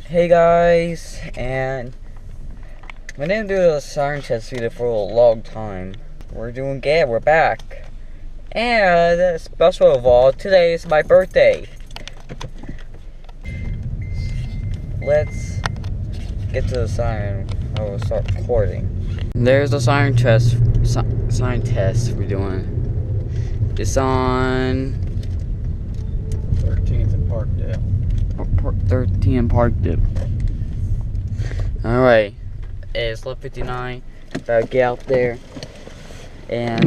Hey guys, and we didn't do a Siren Test video for a long time. We're doing good, we're back. And special of all, today is my birthday. Let's get to the siren. I will start recording. There's the Siren Test. Siren Test we're doing. It's on 13th and Parkdale. 13 and Parkdale. Alright, it's 11:59. Gotta get out there and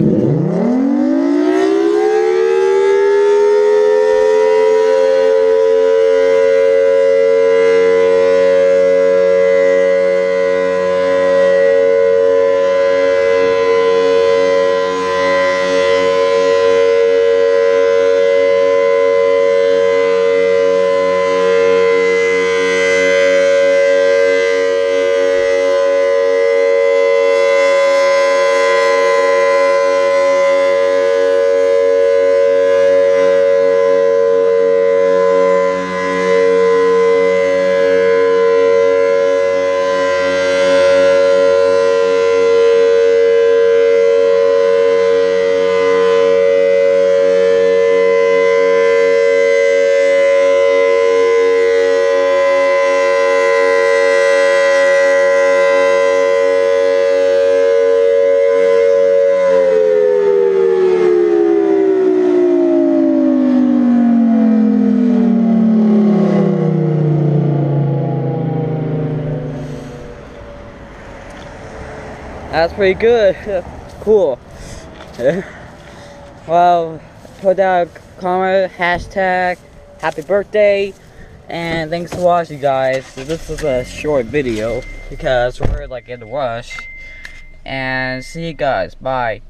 that's pretty good. Cool. Well, put down a comment, hashtag happy birthday, and thanks for watching, guys. This is a short video because we're like in a rush. And see you guys. Bye.